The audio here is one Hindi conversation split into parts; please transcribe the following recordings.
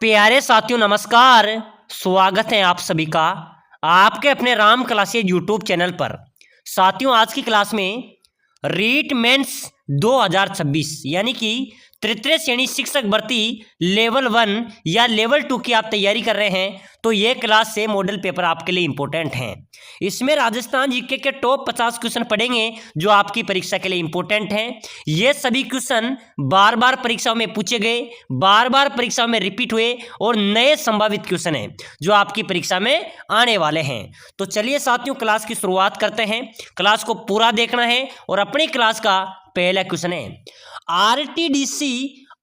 प्यारे साथियों नमस्कार। स्वागत है आप सभी का आपके अपने राम क्लासेज यूट्यूब चैनल पर। साथियों आज की क्लास में रीट मेंस 2026 यानी कि तृतीय श्रेणी शिक्षक भर्ती लेवल 1 या लेवल 2 की आप तैयारी कर रहे हैं तो ये क्लास से मॉडल पेपर आपके लिए इंपॉर्टेंट हैं। इसमें राजस्थान जीके के टॉप 50 क्वेश्चन पढ़ेंगे जो आपकी परीक्षा के लिए इंपॉर्टेंट हैं। ये सभी क्वेश्चन बार बार परीक्षाओं में पूछे गए, बार बार परीक्षाओं में रिपीट हुए और नए संभावित क्वेश्चन हैं जो आपकी परीक्षा में आने वाले हैं। तो चलिए साथियों क्लास की शुरुआत करते हैं। क्लास को पूरा देखना है और अपनी क्लास का पहला क्वेश्चन है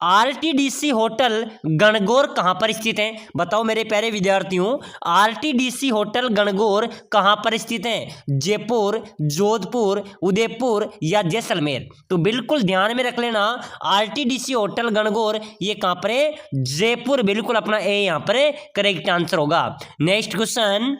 आरटीडीसी होटल गणगौर कहां पर स्थित है। बताओ मेरे प्यारे विद्यार्थियों, आरटीडीसी होटल गणगौर कहां पर स्थित है? जयपुर, जोधपुर, उदयपुर या जैसलमेर? तो बिल्कुल ध्यान में रख लेना, आरटीडीसी होटल गणगौर ये कहां पर है? जयपुर। बिल्कुल अपना ए यहां पर करेक्ट आंसर होगा। नेक्स्ट क्वेश्चन,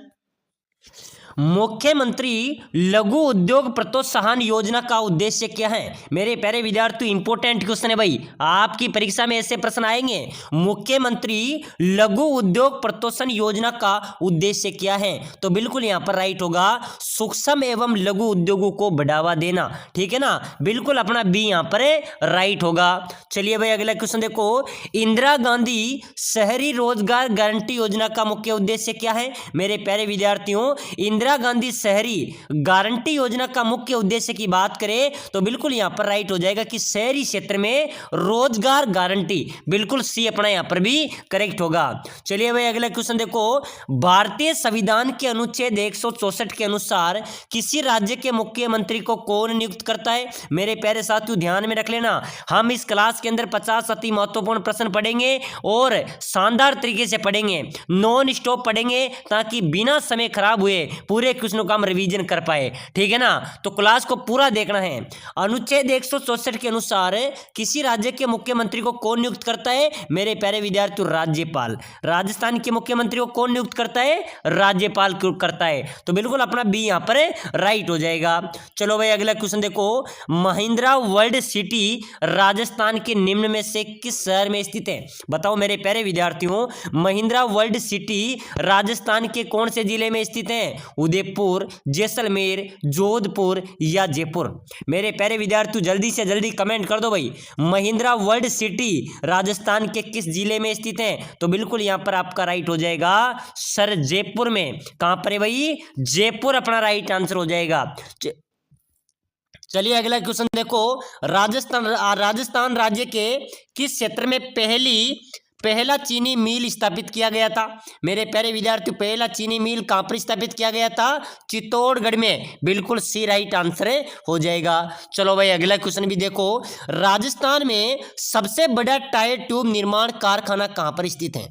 मुख्यमंत्री लघु उद्योग प्रोत्साहन योजना का उद्देश्य क्या है? मेरे प्यारे विद्यार्थियों इंपॉर्टेंट क्वेश्चन है भाई, आपकी परीक्षा में ऐसे प्रश्न आएंगे। मुख्यमंत्री लघु उद्योग प्रोत्साहन योजना का उद्देश्य क्या है? तो बिल्कुल यहां पर राइट होगा, सूक्ष्म एवं लघु उद्योगों को बढ़ावा देना। ठीक है ना, बिल्कुल अपना बी यहां पर राइट होगा। चलिए भाई अगला क्वेश्चन देखो, इंदिरा गांधी शहरी रोजगार गारंटी योजना का मुख्य उद्देश्य क्या है? मेरे प्यारे विद्यार्थियों इंदिरा गांधी शहरी गारंटी योजना का मुख्य उद्देश्य की बात करें तो बिल्कुल यहां पर राइट हो जाएगा कि शहरी क्षेत्र में रोजगार गारंटी। बिल्कुल सी अपना यहां पर भी करेक्ट होगा। चलिए भाई अगला क्वेश्चन देखो, भारतीय संविधान के अनुच्छेद 164 के अनुसार किसी राज्य के मुख्यमंत्री को कौन नियुक्त करता है? मेरे प्यारे साथियों ध्यान में रख लेना, हम इस क्लास के अंदर 50 अति महत्वपूर्ण प्रश्न पढ़ेंगे और शानदार तरीके से पढ़ेंगे, नॉन स्टॉप पढ़ेंगे ताकि बिना समय खराब हुए पूरे क्वेश्चनों का हम रिवीजन कर पाए। ठीक है ना, तो क्लास को पूरा देखना है। अनुच्छेद 164 के अनुसार किसी राज्य के मुख्यमंत्री को कौन नियुक्त करता है? मेरे प्यारे विद्यार्थियों राज्यपाल। राजस्थान के मुख्यमंत्री को कौन नियुक्त करता है? राज्यपाल करता है। तो बिल्कुल अपना बी यहां पर राइट हो जाएगा। चलो भाई अगला क्वेश्चन देखो, महिंद्रा वर्ल्ड सिटी राजस्थान के निम्न में से किस शहर में स्थित है? बताओ मेरे प्यारे विद्यार्थियों, महिंद्रा वर्ल्ड सिटी राजस्थान के कौन से जिले में स्थित है? उदयपुर, जैसलमेर, जोधपुर या जयपुर? मेरे प्यारे विद्यार्थियों जल्दी से जल्दी कमेंट कर दो भाई, महिंद्रा वर्ल्ड सिटी राजस्थान के किस जिले में स्थित है? तो बिल्कुल यहां पर आपका राइट हो जाएगा सर जयपुर में। कहां पर है भाई? जयपुर अपना राइट आंसर हो जाएगा। चलिए अगला क्वेश्चन देखो, राजस्थान राज्य के किस क्षेत्र में पहला चीनी मिल स्थापित किया गया था? मेरे प्यारे विद्यार्थियों पहला चीनी मिल कहां पर स्थापित किया गया था? चित्तौड़गढ़ में। बिल्कुल सी राइट आंसर हो जाएगा। चलो भाई अगला क्वेश्चन भी देखो, राजस्थान में सबसे बड़ा टायर ट्यूब निर्माण कारखाना कहां पर स्थित है?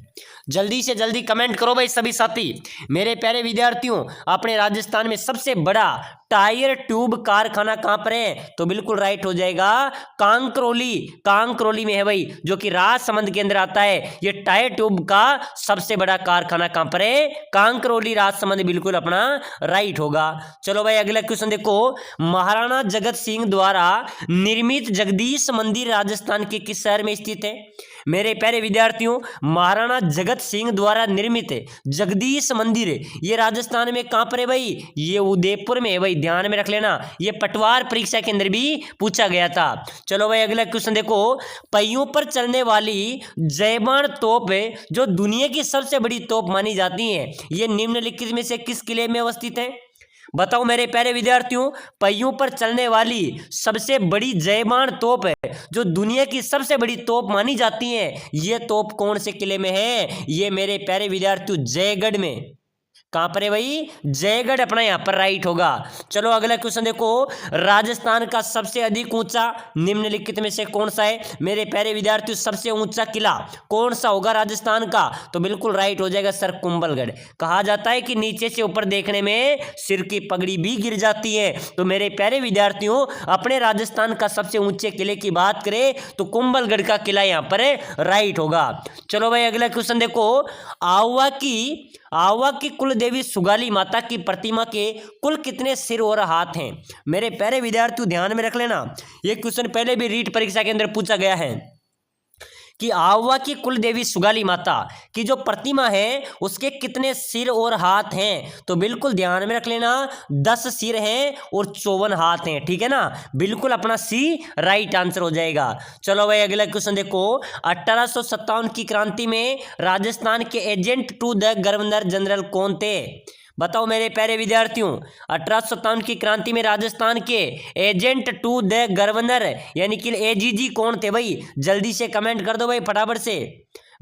जल्दी से जल्दी कमेंट करो भाई सभी साथी। मेरे प्यारे विद्यार्थियों अपने राजस्थान में सबसे बड़ा टायर ट्यूब कारखाना कहां पर है? तो बिल्कुल राइट हो जाएगा कांकरोली में है भाई, जो कि राजसमंद के अंदर आता है। ये टायर ट्यूब का सबसे बड़ा कारखाना कहां पर है? कांकरोली राजसमंद। बिल्कुल अपना राइट होगा। चलो भाई अगला क्वेश्चन देखो, महाराणा जगत सिंह द्वारा निर्मित जगदीश मंदिर राजस्थान के किस शहर में स्थित है? मेरे प्यारे विद्यार्थियों महाराणा जगत सिंह द्वारा निर्मित जगदीश मंदिर ये राजस्थान में कहां पर है भाई? ये उदयपुर में है भाई, ध्यान में रख लेना, ये पटवार परीक्षा के अंदर भी पूछा गया था। चलो भाई अगला क्वेश्चन देखो, पहियों पर चलने वाली जयबान तोप जो दुनिया की सबसे बड़ी तोप मानी जाती है, ये निम्नलिखित में से किस किले में अवस्थित है? बताओ मेरे प्यारे विद्यार्थियों, पहियों पर चलने वाली सबसे बड़ी जयबान तोप है जो दुनिया की सबसे बड़ी तोप मानी जाती है, ये तोप कौन से किले में है? ये मेरे प्यारे विद्यार्थियों जयगढ़ में। कहां पर है भाई? जयगढ़ अपना यहां पर राइट होगा। चलो अगला क्वेश्चन देखो, राजस्थान का सबसे अधिक ऊंचा निम्नलिखित में से कौन सा है? मेरे प्यारे विद्यार्थियों सबसे ऊंचा किला कौन सा होगा राजस्थान का? तो बिल्कुल राइट हो जाएगा सर कुंभलगढ़। कहा जाता है कि नीचे से ऊपर देखने में सिर की पगड़ी भी गिर जाती है। तो मेरे प्यारे विद्यार्थियों अपने राजस्थान का सबसे ऊंचे किले की बात करें तो कुंभलगढ़ का किला यहां पर राइट होगा। चलो भाई अगला क्वेश्चन देखो, आवा की कुल देवी सुगाली माता की प्रतिमा के कुल कितने सिर और हाथ हैं? मेरे प्यारे विद्यार्थियों ध्यान में रख लेना, ये क्वेश्चन पहले भी रीट परीक्षा के अंदर पूछा गया है कि आवा की कुल देवी सुगाली माता की जो प्रतिमा है उसके कितने सिर और हाथ हैं? तो बिल्कुल ध्यान में रख लेना, 10 सिर हैं और 54 हाथ हैं। ठीक है ना, बिल्कुल अपना सी राइट आंसर हो जाएगा। चलो भाई अगला क्वेश्चन देखो, 1857 की क्रांति में राजस्थान के agent to the governor general कौन थे? बताओ मेरे प्यारे विद्यार्थियों, 1857 की क्रांति में राजस्थान के एजेंट टू द गवर्नर यानी कि एजीजी कौन थे भाई? जल्दी से कमेंट कर दो भाई फटाफट से।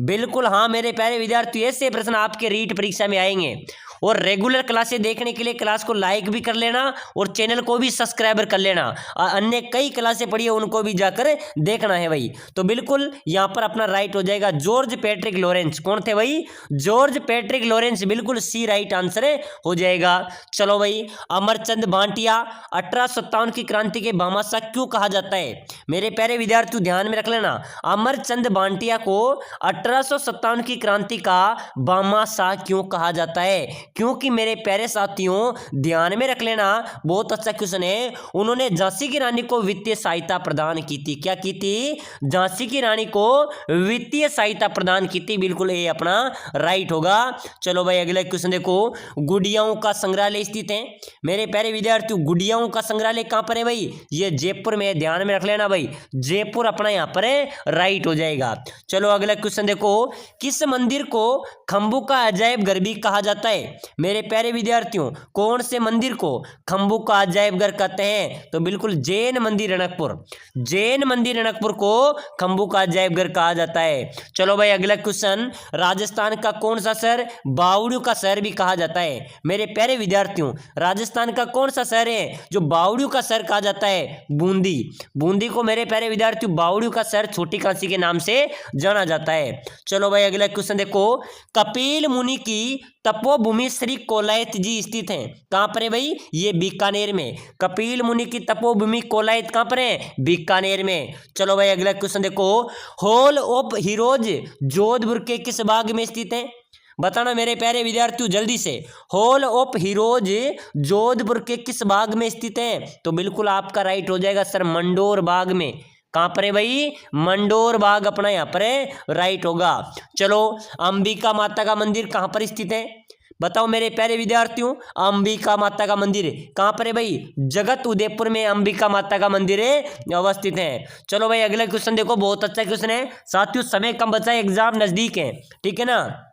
बिल्कुल हाँ मेरे प्यारे विद्यार्थी, ऐसे प्रश्न आपके रीट परीक्षा में आएंगे। और रेगुलर क्लासेस देखने के लिए क्लास को लाइक भी कर लेना और चैनल को भी सब्सक्राइबर कर लेना। अन्य कई क्लासें पढ़ी है उनको भी जाकर देखना है भाई। तो बिल्कुल यहाँ पर अपना राइट हो जाएगा जॉर्ज पैट्रिक लॉरेंस। कौन थे भाई? जॉर्ज पैट्रिक लॉरेंस, बिल्कुल सी राइट आंसर हो जाएगा। चलो भाई, अमरचंद भाटिया 1857 की क्रांति के भामाशाह क्यों कहा जाता है? मेरे प्यारे विद्यार्थियों ध्यान में रख लेना, अमरचंद भाटिया को 1857 की क्रांति का भामाशाह क्यों कहा जाता है? क्योंकि मेरे प्यारे साथियों ध्यान में रख लेना, बहुत अच्छा क्वेश्चन है, उन्होंने झांसी की रानी को वित्तीय सहायता प्रदान की थी। क्या की थी? झांसी की रानी को वित्तीय सहायता प्रदान की थी। बिल्कुल ये अपना राइट होगा। चलो भाई अगला क्वेश्चन देखो, गुड़ियाओं का संग्रहालय स्थित है। मेरे प्यारे विद्यार्थियों गुड़ियाओं का संग्रहालय कहां पर है भाई? ये जयपुर में, ध्यान में रख लेना भाई, जयपुर अपना यहां पर है, राइट हो जाएगा। चलो अगला क्वेश्चन देखो, किस मंदिर को खंबू का अजायब घर भी कहा जाता है? मेरे प्यारे विद्यार्थियों कौन से मंदिर को खंबू का अजायब घर कहते हैं? तो बिल्कुल जैन मंदिर रणकपुर, जैन मंदिर रणकपुर को खंबू का अजायब घर कहा जाता है। चलो भाई अगला क्वेश्चन, राजस्थान का कौन सा शहर बावड़ियों का शहर भी कहा जाता है? मेरे प्यारे विद्यार्थियों राजस्थान का कौन सा शहर है जो बावड़ियों का शहर कहा जाता है? बूंदी। बूंदी को मेरे प्यारे विद्यार्थियों बावड़ियों का शहर छोटी काशी के नाम से जाना जाता है। चलो भाई अगला क्वेश्चन देखो, कपिल मुनि की तपोभूमि श्री कोलायत जी स्थित है। कहां पर है भाई? ये बीकानेर में। कपिल मुनि की तपोभूमि कोलायत कहां पर है? बीकानेर में। चलो भाई अगला क्वेश्चन देखो, हॉल ऑफ हीरोज जोधपुर के किस भाग में स्थित है? बताना मेरे प्यारे विद्यार्थियों जल्दी से, हॉल ऑफ हीरोज जोधपुर के किस भाग में स्थित है? तो बिल्कुल आपका राइट हो जाएगा सर मंडोर बाग में। कहां पर है भाई? मंडोर बाग अपना यहां पर है, राइट होगा। चलो, अंबिका माता का मंदिर कहां पर स्थित है? बताओ मेरे प्यारे विद्यार्थियों, अंबिका माता का मंदिर कहां पर है भाई? जगत उदयपुर में अंबिका माता का मंदिर अवस्थित है। चलो भाई अगला क्वेश्चन देखो, बहुत अच्छा क्वेश्चन है साथियों, समय कम बचा है, एग्जाम नजदीक है, ठीक है ना,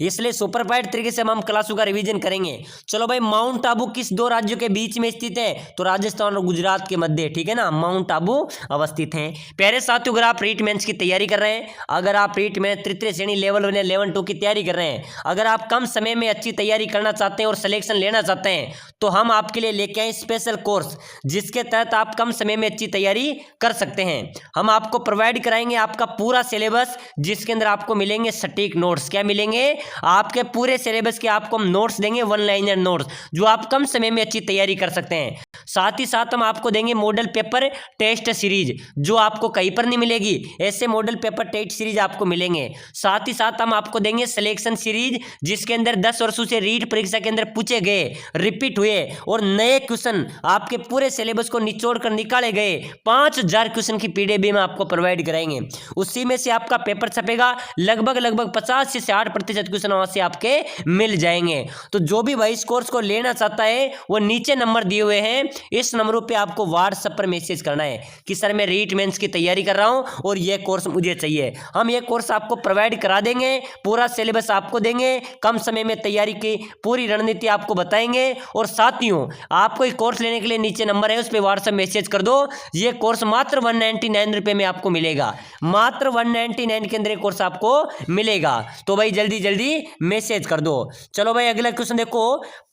इसलिए सुपरफाइड तरीके से हम क्लासों का रिवीजन करेंगे। चलो भाई, माउंट आबू किस दो राज्यों के बीच में स्थित है? तो राजस्थान और गुजरात के मध्य, ठीक है ना, माउंट आबू अवस्थित है। प्यारे साथियों अगर आप रीट मेंस की तैयारी कर रहे हैं, अगर आप रीट में तृतीय श्रेणी लेवल 1 या लेवल 2 की तैयारी कर रहे हैं, अगर आप कम समय में अच्छी तैयारी करना चाहते हैं और सिलेक्शन लेना चाहते हैं, तो हम आपके लिए लेके आए स्पेशल कोर्स जिसके तहत आप कम समय में अच्छी तैयारी कर सकते हैं। हम आपको प्रोवाइड कराएंगे आपका पूरा सिलेबस, जिसके अंदर आपको मिलेंगे सटीक नोट्स। क्या मिलेंगे? आपके पूरे सिलेबस के आपको हम नोट्स देंगे, 1 लाइनर नोट्स, जो आप कम समय में अच्छी तैयारी कर सकते हैं। साथ ही साथ हम आपको देंगे मॉडल पेपर टेस्ट सीरीज, जो आपको कहीं पर नहीं मिलेगी, ऐसे मॉडल पेपर टेस्ट सीरीज आपको मिलेंगे। साथ ही साथ हम आपको देंगे सिलेक्शन सीरीज, जिसके अंदर 10 वर्षों से रीट परीक्षा के अंदर पूछे गए, रिपीट हुए और नए क्वेश्चन आपके पूरे सिलेबस को निचोड़ कर निकाले गए 5000 क्वेश्चन की पीडीएफ भी हम आपको प्रोवाइड कराएंगे। उसी में से आपका पेपर छपेगा, लगभग 50 से 60% क्वेश्चन वहां से आपके मिल जाएंगे। तो जो भी भाई इस कोर्स को लेना चाहता है वो नीचे नंबर दिए हुए हैं, इस नंबरों पे आपको व्हाट्सएप पर मैसेज करना है कि सर मैं रीट मेंस की तैयारी कर रहा हूं और ये कोर्स मुझे चाहिए। हम ये कोर्स आपको प्रोवाइड करा देंगे, पूरा सिलेबस आपको देंगे, कम समय में तैयारी की पूरी रणनीति आपको बताएंगे। और साथियों आपको ये कोर्स लेने के लिए नीचे नंबर है, उस पर व्हाट्सएप मैसेज कर दो। ये कोर्स मात्र 199 रुपए में आपको मिलेगा, मात्र 199 के अंदर ये कोर्स आपको मिलेगा। तो भाई जल्दी जल्दी मैसेज कर दो। चलो भाई अगला क्वेश्चन देखो,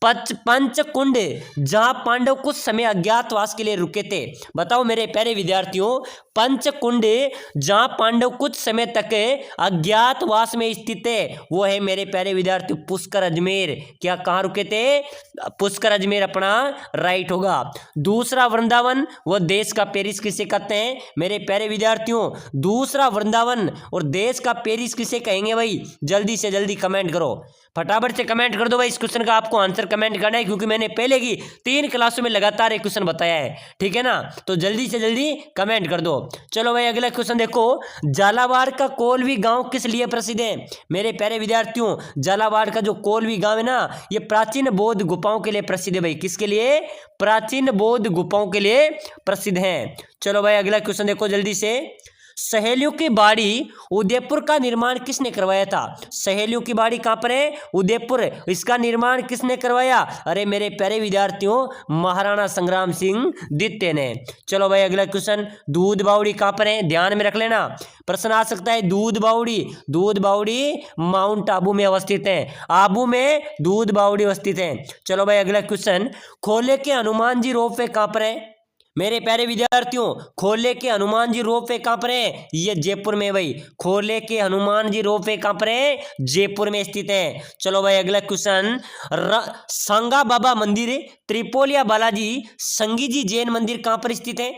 पंचकुंड जहां पांडव कुछ समय अज्ञातवास के लिए रुके थे। बताओ मेरे प्यारे विद्यार्थियों, पंचकुंड जहां पांडव कुछ समय तक अज्ञातवास में स्थित है, वो है मेरे प्यारे विद्यार्थियों पुष्कर अजमेर। क्या कहां रुके थे? पुष्कर अजमेर अपना राइट होगा। दूसरा वृंदावन वो देश का पेरिस किसे कहते हैं? मेरे प्यारे विद्यार्थियों दूसरा वृंदावन और देश का पेरिस किसे कहेंगे भाई? जल्दी से जल्दी कमेंट करो, फटाफट से कमेंट कर दो भाई। इस क्वेश्चन का आपको आंसर कमेंट करना है, क्योंकि मैंने पहले की 3 क्लासों में लगातार एक क्वेश्चन बताया है, ठीक है ना। तो जल्दी से जल्दी कमेंट कर दो। चलो भाई अगला क्वेश्चन देखो, झालावाड़ का कोलवी गांव किस लिए प्रसिद्ध है? मेरे प्यारे विद्यार्थियों, झालावाड़ का जो कोलवी गांव है ना, ये प्राचीन बौद्ध गुफाओं के लिए प्रसिद्ध है भाई। किसके लिए? प्राचीन बौद्ध गुफाओं के लिए प्रसिद्ध है। चलो भाई अगला क्वेश्चन देखो जल्दी से, सहेलियों की बाड़ी उदयपुर का निर्माण किसने करवाया था? सहेलियों की बाड़ी कहां पर है? उदयपुर। इसका निर्माण किसने करवाया? अरे मेरे प्यारे विद्यार्थियों, महाराणा संग्राम सिंह द्वितीय ने। चलो भाई अगला क्वेश्चन, दूध बावड़ी कहां पर है? ध्यान में रख लेना, प्रश्न आ सकता है। दूध बावड़ी माउंट आबू में अवस्थित है। आबू में दूध बावड़ी अवस्थित है। चलो भाई अगला क्वेश्चन, खोले के हनुमान जी रोपवे कहां पर है? मेरे प्यारे विद्यार्थियों, खोले के हनुमान जी रोपवे कहां पर है? ये जयपुर में भाई। खोले के हनुमान जी रोपवे कहां पर है? जयपुर में स्थित है। चलो भाई अगला क्वेश्चन, सांगा बाबा मंदिर, त्रिपोलिया बालाजी, संगी जी जैन मंदिर कहां पर स्थित है?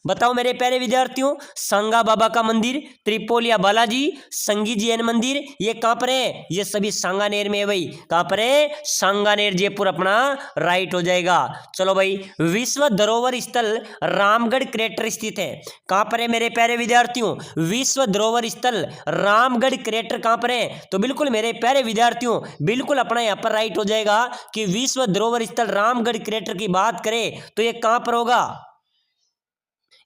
बताओ मेरे प्यारे विद्यार्थियों, सांगा बाबा का मंदिर, त्रिपोलिया बालाजी, संगी जी जैन मंदिर, ये कहां पर है? ये सभी सांगानेर में है भाई। कहां पर है? सांगानेर, जयपुर अपना राइट हो जाएगा। चलो भाई, विश्व धरोहर स्थल रामगढ़ क्रेटर स्थित है। कहां पर है मेरे प्यारे विद्यार्थियों? विश्व धरोहर स्थल रामगढ़ क्रेटर कहां पर है? तो बिल्कुल मेरे प्यारे विद्यार्थियों, बिल्कुल अपना यहाँ पर राइट हो जाएगा कि विश्व धरोहर स्थल रामगढ़ क्रेटर की बात करें तो ये कहां पर होगा?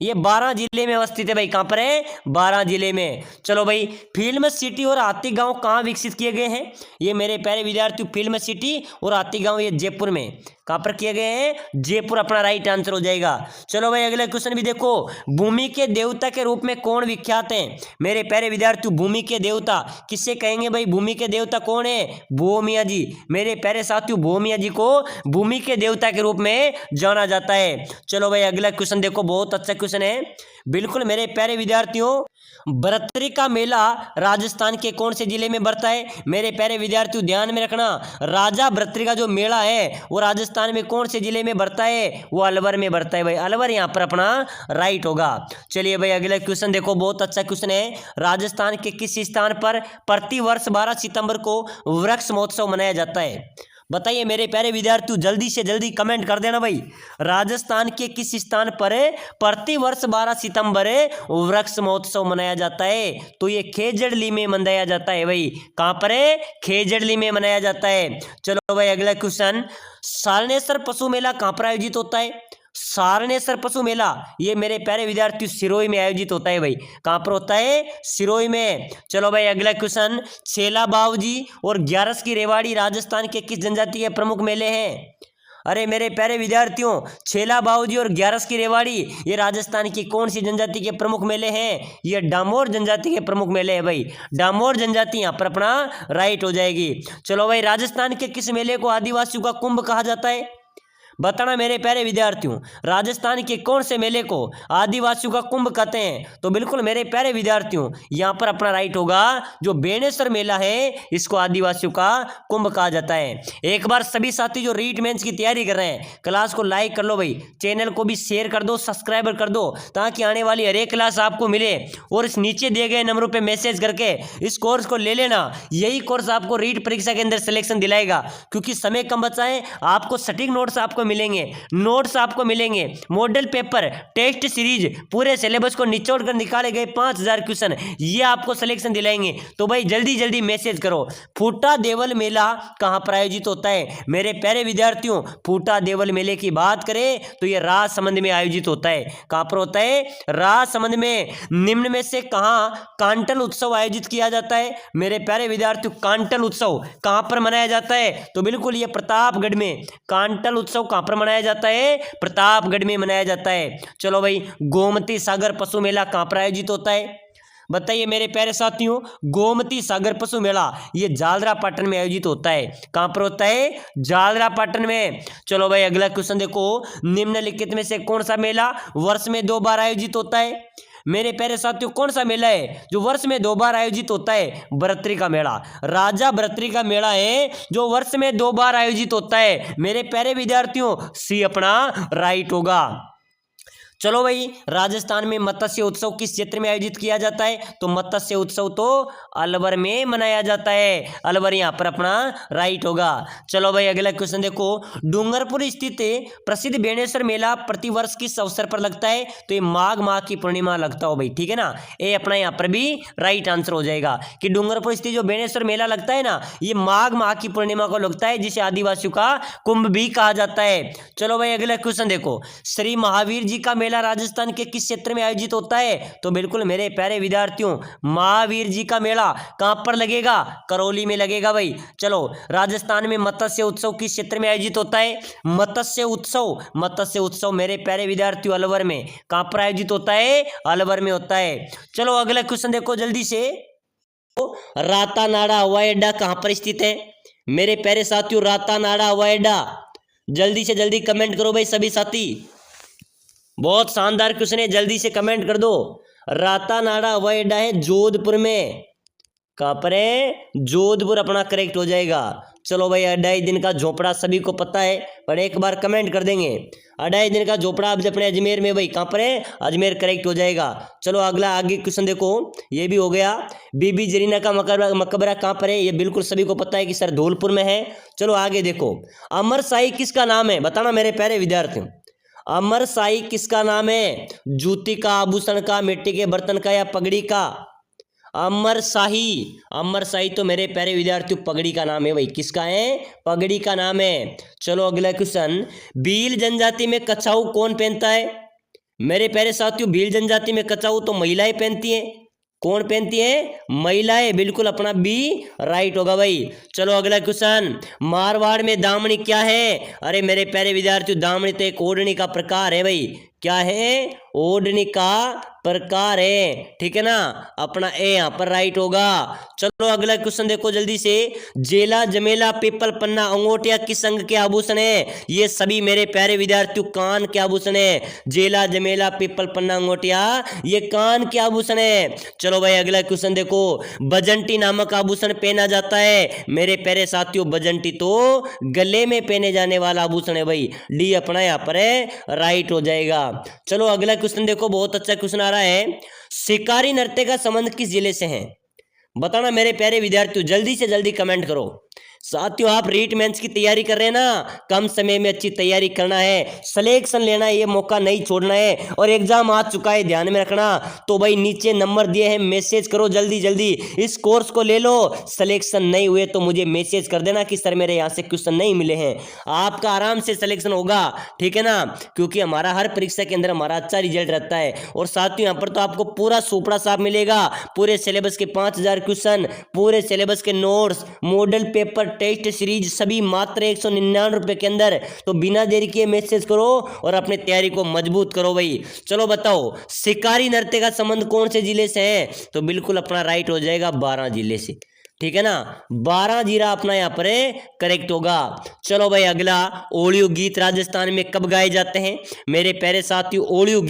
ये 12 जिले में अवस्थित है भाई। कहां पर है? 12 जिले में। चलो भाई, फिल्म सिटी और हाथी गांव कहां विकसित किए गए हैं? ये मेरे प्यारे विद्यार्थियों, फिल्म सिटी और हाथी गांव ये जयपुर में। कहां पर किए गए हैं? जयपुर अपना राइट आंसर हो जाएगा। चलो भाई अगला क्वेश्चन भी देखो, भूमि के देवता के रूप में कौन विख्यात है? मेरे प्यारे विद्यार्थियों, भूमि के देवता किससे कहेंगे भाई? भूमि के देवता कौन है? भो मियाँ जी। मेरे प्यारे साथियों, भो मियाँ जी को भूमि के देवता के रूप में जाना जाता है। चलो भाई अगला क्वेश्चन देखो, बहुत अच्छा क्वेश्चन है बिल्कुल मेरे प्यारे विद्यार्थियों। बरतरी का मेला राजस्थान के कौन से जिले में बढ़ता है? मेरे प्यारे विद्यार्थियों ध्यान में रखना, राजा बरतरी का जो मेला है वो राजस्थान में कौन से जिले में बढ़ता है? वो अलवर में बढ़ता है भाई। अलवर यहाँ पर अपना राइट होगा। चलिए भाई अगला क्वेश्चन देखो, बहुत अच्छा क्वेश्चन है। राजस्थान के किस स्थान पर प्रतिवर्ष 12 सितंबर को वृक्ष महोत्सव मनाया जाता है? बताइए मेरे प्यारे विद्यार्थियों, जल्दी से जल्दी कमेंट कर देना भाई। राजस्थान के किस स्थान पर प्रतिवर्ष 12 सितंबर वृक्ष महोत्सव मनाया जाता है? तो ये खेजड़ली में मनाया जाता है भाई। कहां पर है? खेजड़ली में मनाया जाता है। चलो भाई अगला क्वेश्चन, सालनेसर पशु मेला कहां पर आयोजित होता है? सारनेसर पशु मेला ये मेरे प्यारे विद्यार्थियों सिरोही में आयोजित होता है भाई। कहां पर होता है? सिरोही में। चलो भाई अगला क्वेश्चन, छेला बावजी और ग्यारस की रेवाड़ी राजस्थान के किस जनजाति के प्रमुख मेले हैं? अरे मेरे प्यारे विद्यार्थियों, छेला बावजी और ग्यारस की रेवाड़ी ये राजस्थान की कौन सी जनजाति के प्रमुख मेले हैं? ये डामोर जनजाति के प्रमुख मेले हैं भाई। डामोर जनजाति यहाँ पर अपना राइट हो जाएगी। चलो भाई, राजस्थान के किस मेले को आदिवासियों का कुंभ कहा जाता है? बताना मेरे प्यारे विद्यार्थियों, राजस्थान के कौन से मेले को आदिवासियों का कुंभ कहते हैं? तो बिल्कुल मेरे प्यारे विद्यार्थियों, यहाँ पर अपना राइट होगा जो बेणेश्वर मेला है इसको आदिवासियों का कुंभ कहा जाता है। एक बार सभी साथी जो रीट मेंस की तैयारी कर रहे हैं, क्लास को लाइक कर लो भाई, चैनल को भी शेयर कर दो, सब्सक्राइबर कर दो, ताकि आने वाली हर एक क्लास आपको मिले। और इस नीचे दिए गए नंबरों पर मैसेज करके इस कोर्स को ले लेना। यही कोर्स आपको रीट परीक्षा के अंदर सिलेक्शन दिलाएगा, क्योंकि समय कम बचा है। आपको सटीक नोट्स आपको मिलेंगे, नोट्स आपको मिलेंगे, मॉडल पेपर, टेस्ट सीरीज, पूरे सिलेबस को निचोड़ कर निकाले गए 5000 क्वेश्चन, ये आपको सिलेक्शन दिलाएंगे। तो भाई जल्दी जल्दी मैसेज करो। फूटा देवल मेला कहां पर आयोजित होता है? मेरे प्यारे विद्यार्थियों, फूटा देवल मेले की बात करें तो ये राजसमंद में आयोजित होता है। कहां पर होता है? राजसमंद में। निम्न में से कहां कांटल उत्सव आयोजित किया जाता है? मेरे प्यारे विद्यार्थियों, कांटल उत्सव कहां पर मनाया जाता है? तो बिल्कुल ये प्रतापगढ़ में। कांटल उत्सव कहां पर मनाया जाता है? प्रतापगढ़ में मनाया जाता है। चलो भाई, गोमती सागर पशु मेला कहां पर आयोजित होता है? बताइए मेरे प्यारे साथियों, गोमती सागर पशु मेला ये जालरापाटन में आयोजित होता है। कहां पर होता है? जालरापाटन में। चलो भाई अगला क्वेश्चन देखो, निम्नलिखित में से कौन सा मेला वर्ष में 2 बार आयोजित होता है? मेरे प्यारे साथियों, कौन सा मेला है जो वर्ष में 2 बार आयोजित होता है? बरतरी का मेला। राजा बरतरी का मेला है जो वर्ष में 2 बार आयोजित होता है। मेरे प्यारे विद्यार्थियों, सी अपना राइट होगा। चलो भाई, राजस्थान में मत्स्य उत्सव किस क्षेत्र में आयोजित किया जाता है? तो मत्स्य उत्सव तो अलवर में मनाया जाता है। अलवर यहाँ पर अपना राइट होगा। चलो भाई, अगला क्वेश्चन देखो। डूंगरपुर स्थित प्रसिद्ध बेणेश्वर मेला प्रतिवर्ष किस अवसर पर लगता है? तो ये माघ माह की पूर्णिमा लगता हो भाई, ठीक है ना। ये अपना यहाँ पर भी राइट आंसर हो जाएगा कि डूंगरपुर स्थित जो बेणेश्वर मेला लगता है ना, ये माघ माह की पूर्णिमा को लगता है, जिसे आदिवासियों का कुंभ भी कहा जाता है। चलो भाई, अगला क्वेश्चन देखो। श्री महावीर जी का मेला राजस्थान के किस क्षेत्र में आयोजित होता है? तो बिल्कुल मेरे प्यारे विद्यार्थियों, महावीर जी का मेला कहां पर लगेगा? करौली में लगेगा भाई। चलो, राजस्थान में मत्स्य उत्सव किस क्षेत्र में आयोजित होता है? मत्स्य उत्सव मेरे प्यारे विद्यार्थियों अलवर में। कहां पर आयोजित होता है? अलवर में होता है। चलो, अगला क्वेश्चन देखो जल्दी से। रातानाडा हवाई अड्डा कहां पर स्थित है? मेरे प्यारे साथियों, रातानाडा हवाई अड्डा, जल्दी से जल्दी कमेंट करो भाई सभी साथी। बहुत शानदार क्वेश्चन है, जल्दी से कमेंट कर दो। रातानाडा हवाई अड्डा है जोधपुर में। कहां पर है? जोधपुर अपना करेक्ट हो जाएगा। चलो भाई, 2.5 दिन का झोपड़ा सभी को पता है, पर एक बार कमेंट कर देंगे। 2.5 दिन का झोपड़ा अब अपने अजमेर में भाई, कहां पर है? अजमेर करेक्ट हो जाएगा। चलो अगला आगे क्वेश्चन देखो, ये भी हो गया। बीबी जरीना का मकबरा कहां पर है? ये बिल्कुल सभी को पता है कि सर धौलपुर में है। चलो आगे देखो। अमर शाही किसका नाम है? बताना मेरे प्यारे विद्यार्थियों, अमर शाही किसका नाम है? जूती का, आभूषण का, मिट्टी के बर्तन का या पगड़ी का? अमर शाही तो मेरे प्यारे विद्यार्थियों पगड़ी का नाम है भाई। किसका है? पगड़ी का नाम है। चलो अगला क्वेश्चन। भील जनजाति में कछाऊ कौन पहनता है? मेरे प्यारे साथियों, भील जनजाति में कछाऊ तो महिलाएं पहनती हैं। कौन पहनती है? महिलाएं। बिल्कुल अपना बी राइट होगा भाई। चलो अगला क्वेश्चन। मारवाड़ में दामनी क्या है? अरे मेरे प्यारे विद्यार्थियों, दामनी तो एक ओढ़नी का प्रकार है भाई। क्या है? ओढ़नी का प्रकार है, ठीक है ना। अपना ए यहाँ पर राइट होगा। चलो अगला क्वेश्चन देखो जल्दी से। जेला, जमेला, पीपल, पन्ना, अंगूठिया किस अंग के आभूषण है? ये सभी मेरे प्यारे विद्यार्थियों कान के आभूषण है। जेला, जमेला, पीपल, पन्ना, अंगूठिया ये कान के आभूषण है। चलो भाई, अगला क्वेश्चन देखो। बजंटी नामक आभूषण पहना जाता है। मेरे प्यारे साथियों, बजंटी तो गले में पहने जाने वाला आभूषण है भाई। डी अपना यहाँ पर है राइट हो जाएगा। चलो अगला क्वेश्चन देखो, बहुत अच्छा क्वेश्चन आ रहा है। शिकारी नृत्य का संबंध किस जिले से है? बताना मेरे प्यारे विद्यार्थियों, जल्दी से जल्दी कमेंट करो। साथियों, आप रीट मेंस की तैयारी कर रहे हैं ना, कम समय में अच्छी तैयारी करना है, सिलेक्शन लेना है, ये मौका नहीं छोड़ना है। और एग्जाम आ चुका है, ध्यान में रखना। तो भाई नीचे नंबर दिए हैं, मैसेज करो जल्दी जल्दी, इस कोर्स को ले लो। सिलेक्शन नहीं हुए तो मुझे मैसेज कर देना कि सर मेरे यहाँ से क्वेश्चन नहीं मिले हैं। आपका आराम से सिलेक्शन होगा, ठीक है ना, क्योंकि हमारा हर परीक्षा के अंदर हमारा अच्छा रिजल्ट रहता है। और साथियों, यहाँ पर तो आपको पूरा सोपड़ा साफ मिलेगा, पूरे सिलेबस के 5000 क्वेश्चन, पूरे सिलेबस के notes, model paper, test series सभी मात्र 199 रुपए के अंदर। तो बिना देरी किए मैसेज करो और अपने तैयारी को मजबूत करो भाई। चलो बताओ, शिकारी नृत्य का संबंध कौन से जिले से है? तो बिल्कुल अपना राइट हो जाएगा 12 जिले से, ठीक है ना। 12 जिला अपना यहाँ पर करेक्ट होगा। चलो भाई अगला, ओडियो गीत राजस्थान में कब गाए जाते हैं? मेरे प्यारे साथियों, ओडियो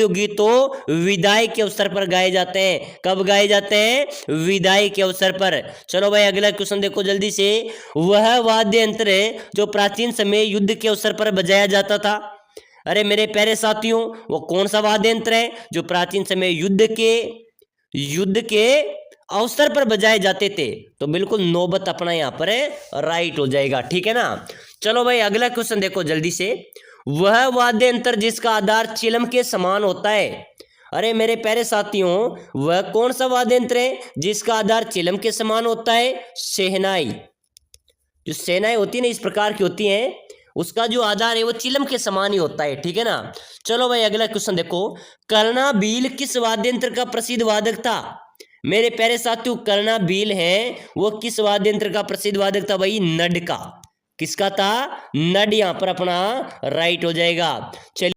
गीत तो विदाई के अवसर पर गाए जाते हैं। कब गाए जाते हैं? विदाई के अवसर पर। चलो भाई अगला क्वेश्चन देखो जल्दी से। वह वाद्य यंत्र जो प्राचीन समय युद्ध के अवसर पर बजाया जाता था? अरे मेरे प्यारे साथियों, वो कौन सा वाद्य यंत्र है जो प्राचीन समय युद्ध के अवसर पर बजाए जाते थे? तो बिल्कुल नौबत अपना यहाँ पर राइट हो जाएगा, ठीक है ना। चलो भाई अगला क्वेश्चन देखो जल्दी से। वह वाद्य यंत्र जिसका आधार चिलम के समान होता है? अरे मेरे प्यारे साथियों, वह कौन सा वाद्य यंत्र है जिसका आधार चिलम के समान होता है? शहनाई। जो शहनाई होती है ना, इस प्रकार की होती है, उसका जो आधार है वो चिलम के समान ही होता है, ठीक है ना। चलो भाई अगला क्वेश्चन देखो। कर्णाभील किस वाद्य यंत्र का प्रसिद्ध वादक था? मेरे प्यारे साथियों, कर्णाभील है वो किस वाद्य यंत्र का प्रसिद्ध वादक था भाई? नड का। किसका था? नड यहाँ पर अपना राइट हो जाएगा। चलिए